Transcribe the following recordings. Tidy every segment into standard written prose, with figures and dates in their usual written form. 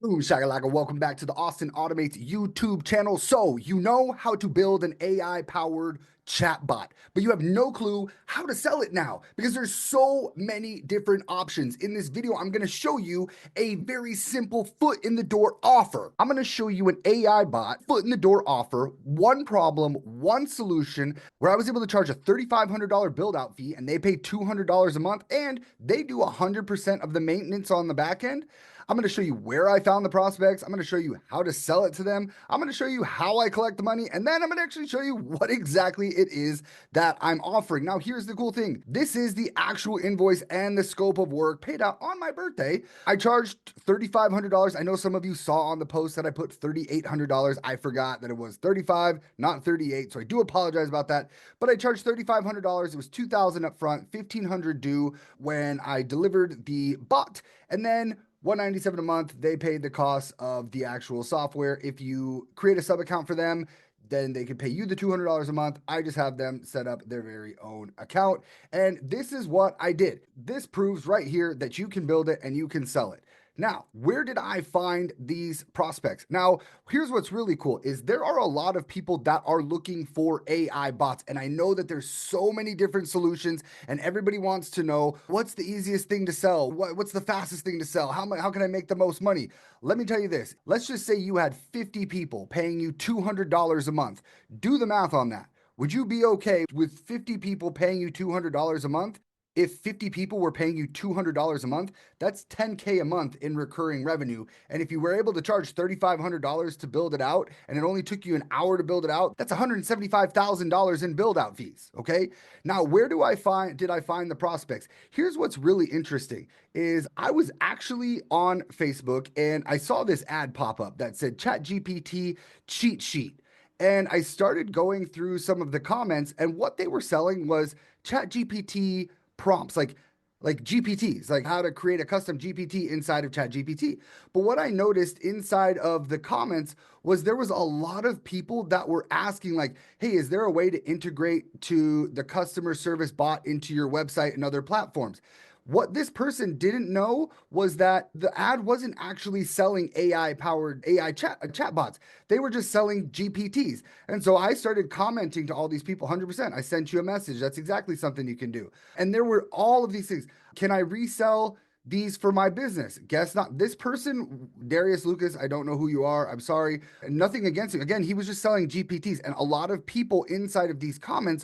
Boom shakalaka, welcome back to the Austin Automates YouTube channel. So you know how to build an AI powered chatbot, but you have no clue how to sell it now because there's so many different options. In this video, I'm going to show you a very simple foot in the door offer. I'm going to show you an AI bot foot in the door offer, one problem, one solution, where I was able to charge a $3,500 build out fee and they pay $200 a month and they do 100% of the maintenance on the back end. I'm going to show you where I found the prospects. I'm going to show you how to sell it to them. I'm going to show you how I collect the money. And then I'm going to actually show you what exactly it is that I'm offering. Now, here's the cool thing. This is the actual invoice and the scope of work paid out on my birthday. I charged $3,500. I know some of you saw on the post that I put $3,800. I forgot that it was 35, not 38. So I do apologize about that. But I charged $3,500. It was $2,000 up front, $1,500 due when I delivered the bot. And then $197 a month, they paid the cost of the actual software. If you create a sub account for them, then they can pay you the $200 a month. I just have them set up their very own account. And this is what I did. This proves right here that you can build it and you can sell it. Now, where did I find these prospects? Now, here's what's really cool is there are a lot of people that are looking for AI bots. And I know that there's so many different solutions and everybody wants to know what's the easiest thing to sell? What's the fastest thing to sell? How can I make the most money? Let me tell you this. Let's just say you had 50 people paying you $200 a month. Do the math on that. Would you be okay with 50 people paying you $200 a month? If 50 people were paying you $200 a month, that's $10K a month in recurring revenue. And if you were able to charge $3,500 to build it out, and it only took you an hour to build it out, that's $175,000 in build out fees. Okay. Now, where did I find the prospects? Here's what's really interesting is I was actually on Facebook and I saw this ad pop up that said ChatGPT cheat sheet. And I started going through some of the comments, and what they were selling was ChatGPT prompts, like GPTs, like how to create a custom GPT inside of ChatGPT. But what I noticed inside of the comments was there was a lot of people that were asking like, hey, is there a way to integrate to the customer service bot into your website and other platforms? What this person didn't know was that the ad wasn't actually selling AI-powered chatbots. They were just selling GPTs. And so I started commenting to all these people, 100%. I sent you a message. That's exactly something you can do. And there were all of these things. Can I resell these for my business? Guess not. This person, Darius Lucas, I don't know who you are. I'm sorry. Nothing against him. Again, he was just selling GPTs. And a lot of people inside of these comments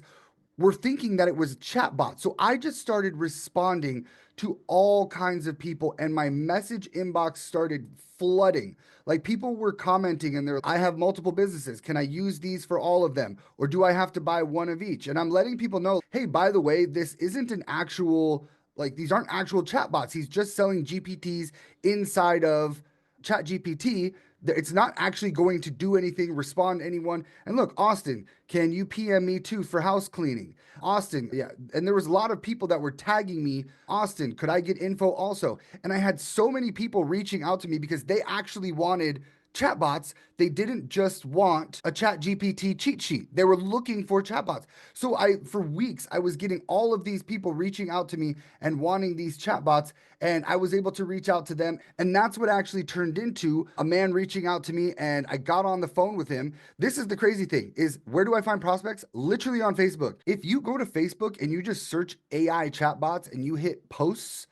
were thinking that it was a chatbot. So I just started responding to all kinds of people and my message inbox started flooding. Like people were commenting and I have multiple businesses. Can I use these for all of them? Or do I have to buy one of each? And I'm letting people know, hey, by the way, this isn't an actual, like these aren't actual chatbots. He's just selling GPTs inside of ChatGPT. It's not actually going to do anything, respond to anyone. And look, Austin, can you PM me too for house cleaning? Austin, yeah. And there was a lot of people that were tagging me, Austin, could I get info also? And I had so many people reaching out to me because they actually wanted chatbots. They didn't just want a ChatGPT cheat sheet. They were looking for chatbots. So for weeks, I was getting all of these people reaching out to me and wanting these chatbots, and I was able to reach out to them. And that's what actually turned into a man reaching out to me, and I got on the phone with him. This is the crazy thing is, where do I find prospects? Literally on Facebook. If you go to Facebook and you just search AI chatbots and you hit posts,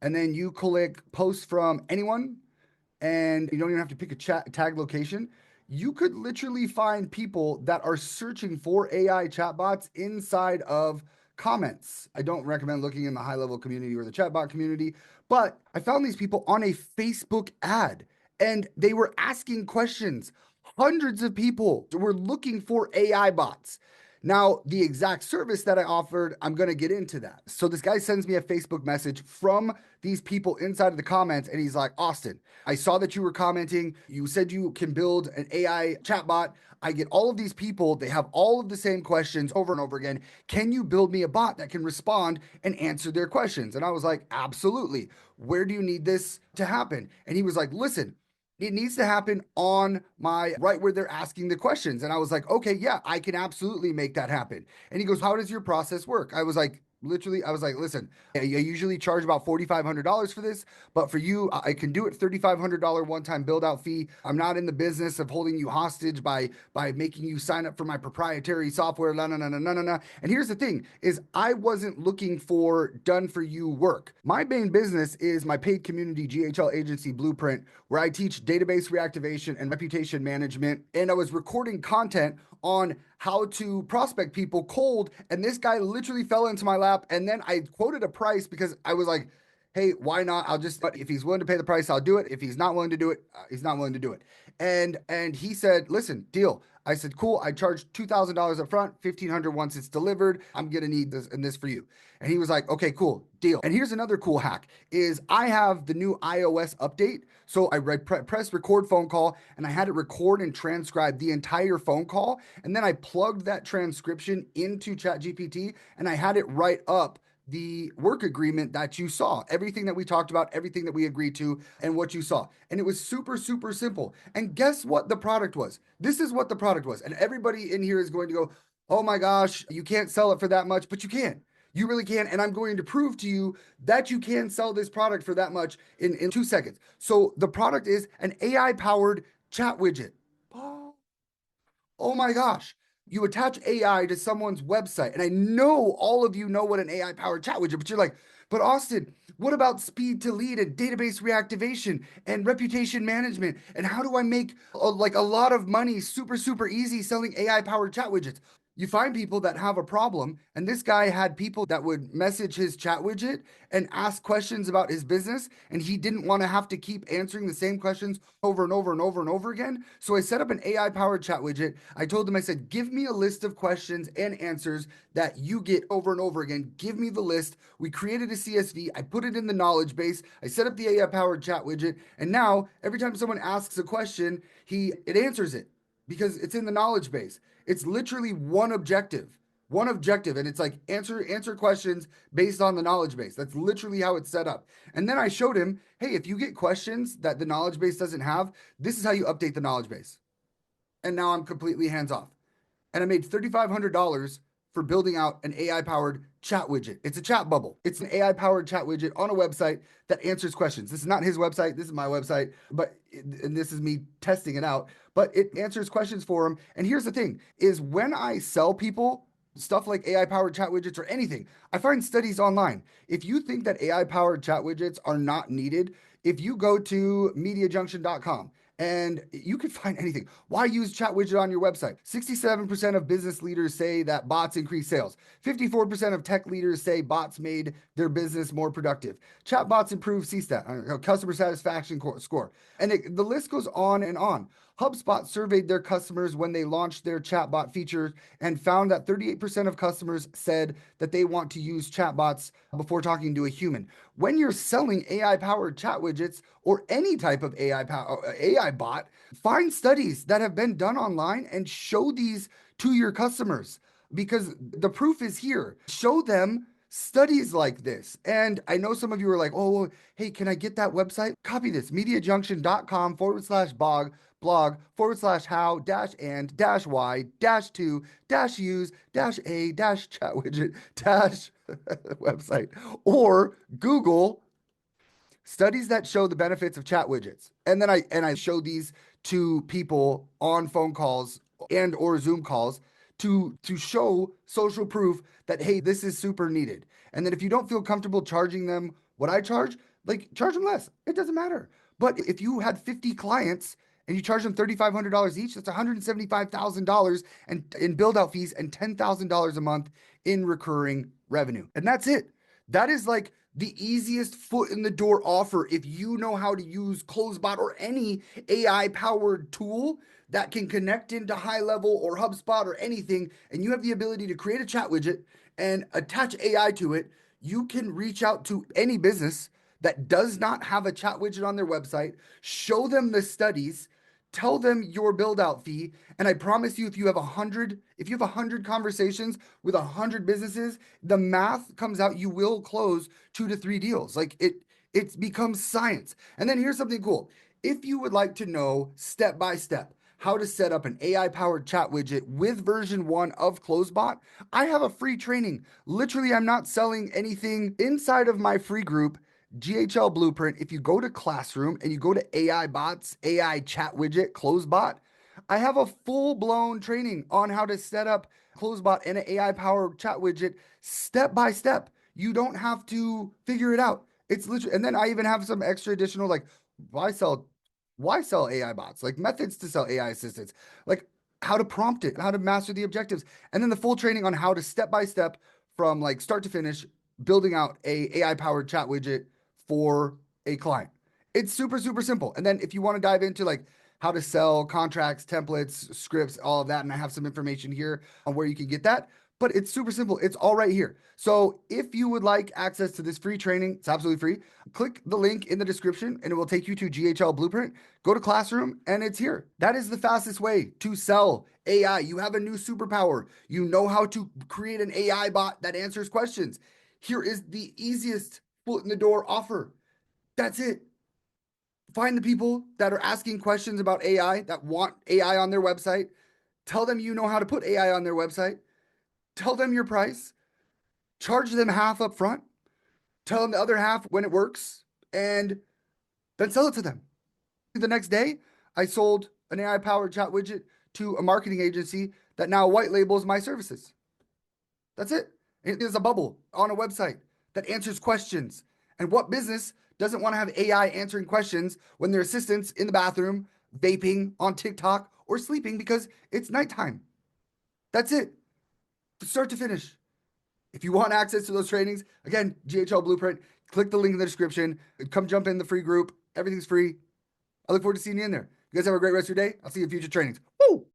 and then you click posts from anyone, and you don't even have to pick a tag location, you could literally find people that are searching for AI chatbots inside of comments. I don't recommend looking in the high level community or the chatbot community, but I found these people on a Facebook ad and they were asking questions. Hundreds of people were looking for AI bots. Now, the exact service that I offered, I'm going to get into that. So this guy sends me a Facebook message from these people inside of the comments, and he's like, Austin, I saw that you were commenting. You said you can build an AI chatbot. I get all of these people. They have all of the same questions over and over again. Can you build me a bot that can respond and answer their questions? And I was like, absolutely. Where do you need this to happen? And he was like, listen, it needs to happen on my right where they're asking the questions. And I was like, okay, yeah, I can absolutely make that happen. And he goes, how does your process work? I was like, Literally, I was like, listen, I usually charge about $4,500 for this, but for you, I can do it $3,500 one-time build-out fee. I'm not in the business of holding you hostage by making you sign up for my proprietary software. No, no, no, no, no, no, no. And here's the thing: is I wasn't looking for done for you work. My main business is my paid community GHL agency Blueprint, where I teach database reactivation and reputation management. And I was recording content on how to prospect people cold. And this guy literally fell into my lap. And then I quoted a price because I was like, hey, why not? I'll just, if he's willing to pay the price, I'll do it. If he's not willing to do it, he's not willing to do it. And he said, listen, deal. I said, cool. I charge $2,000 up front, $1,500 once it's delivered. I'm going to need this and this for you. And he was like, okay, cool, deal. And here's another cool hack is I have the new iOS update. So I pressed record phone call and I had it record and transcribe the entire phone call. And then I plugged that transcription into ChatGPT and I had it write up the work agreement that you saw, everything that we talked about, everything that we agreed to, and what you saw. And it was super, super simple. And guess what the product was? This is what the product was. And everybody in here is going to go, oh my gosh, you can't sell it for that much, but you can. You really can. And I'm going to prove to you that you can sell this product for that much in 2 seconds. So the product is an AI powered chat widget. Oh my gosh. You attach AI to someone's website. And I know all of you know what an AI powered chat widget, but you're like, but Austin, what about speed to lead and database reactivation and reputation management? And how do I make like a lot of money super, super easy selling AI powered chat widgets? You find people that have a problem, and this guy had people that would message his chat widget and ask questions about his business, and he didn't want to have to keep answering the same questions over and over and over and over again. So I set up an AI powered chat widget. I told him, I said, give me a list of questions and answers that you get over and over again. Give me the list. We created a CSV. I put it in the knowledge base. I set up the AI powered chat widget, and now every time someone asks a question, it answers it because it's in the knowledge base. It's literally one objective, and it's like answer questions based on the knowledge base. That's literally how it's set up. And then I showed him, hey, if you get questions that the knowledge base doesn't have, this is how you update the knowledge base. And now I'm completely hands off. And I made $3,500 for building out an AI powered chat widget. It's a chat bubble. It's an AI powered chat widget on a website that answers questions. This is not his website. This is my website, and this is me testing it out, but it answers questions for him. And here's the thing is when I sell people stuff like AI powered chat widgets or anything, I find studies online. If you think that AI powered chat widgets are not needed, if you go to mediajunction.com and you can find anything. Why use chat widget on your website? 67% of business leaders say that bots increase sales. 54% of tech leaders say bots made their business more productive. Chat bots improve CSAT, customer satisfaction score. And the list goes on and on. HubSpot surveyed their customers when they launched their chatbot features and found that 38% of customers said that they want to use chatbots before talking to a human. When you're selling AI powered chat widgets or any type of AI bot, find studies that have been done online and show these to your customers because the proof is here. Show them studies like this. And I know some of you are like, oh, hey, can I get that website? Copy this mediajunction.com/blog/how and -y -2 -use -a -chat widget website or Google studies that show the benefits of chat widgets. And then I show these to people on phone calls and or Zoom calls to show social proof that hey, this is super needed. And then if you don't feel comfortable charging them what I charge, like charge them less. It doesn't matter. But if you had 50 clients and you charge them $3,500 each, that's $175,000 and in build out fees and $10,000 a month in recurring revenue. And that's it. That is like the easiest foot in the door offer if you know how to use CloseBot or any AI powered tool that can connect into high level or HubSpot or anything, and you have the ability to create a chat widget and attach AI to it. You can reach out to any business that does not have a chat widget on their website, show them the studies, tell them your build out fee, and I promise you, if you have 100 conversations with 100 businesses, the math comes out, you will close 2 to 3 deals. Like it becomes science. And then here's something cool. If you would like to know step by step how to set up an AI powered chat widget with version 1 of CloseBot, I have a free training. Literally, I'm not selling anything inside of my free group. GHL Blueprint, if you go to Classroom and you go to AI bots, AI chat widget, CloseBot, I have a full blown training on how to set up CloseBot and an AI powered chat widget step by step. You don't have to figure it out. It's literally, and then I even have some extra additional like why sell why sell AI bots, like methods to sell AI assistants, like how to prompt it, how to master the objectives, and then the full training on how to step by step from like start to finish building out a AI powered chat widget for a client. It's super, super simple. And then if you want to dive into like how to sell contracts, templates, scripts, all of that, and I have some information here on where you can get that. But it's super simple. It's all right here. So if you would like access to this free training, it's absolutely free. Click the link in the description and it will take you to GHL Blueprint. Go to Classroom and it's here. That is the fastest way to sell AI. You have a new superpower. You know how to create an AI bot that answers questions. Here is the easiest foot in the door offer. That's it. Find the people that are asking questions about AI, that want AI on their website. Tell them you know how to put AI on their website. Tell them your price. Charge them half up front. Tell them the other half when it works, and then sell it to them. The next day, I sold an AI powered chat widget to a marketing agency that now white labels my services. That's it. It is a bubble on a website that answers questions. And what business doesn't want to have AI answering questions when their assistant's in the bathroom, vaping on TikTok, or sleeping because it's nighttime? That's it. Start to finish. If you want access to those trainings, again, GHL Blueprint, click the link in the description. Come jump in the free group. Everything's free. I look forward to seeing you in there. You guys have a great rest of your day. I'll see you in future trainings. Woo!